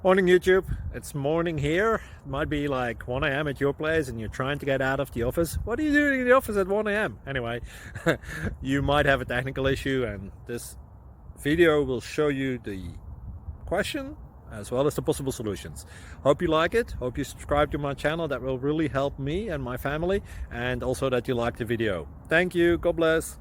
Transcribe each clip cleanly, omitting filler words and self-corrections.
Morning YouTube, it's morning here. It might be like 1 a.m. at your place and you're trying to get out of the office. What are you doing in the office at 1 a.m.? Anyway, you might have a technical issue and this video will show you the question as well as the possible solutions. Hope you like it, hope you subscribe to my channel. That will really help me and my family, and also that you like the video. Thank you, God bless.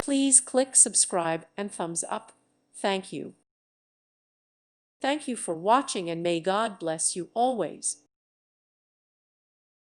Please click subscribe and thumbs up. Thank you. Thank you for watching, and may God bless you always.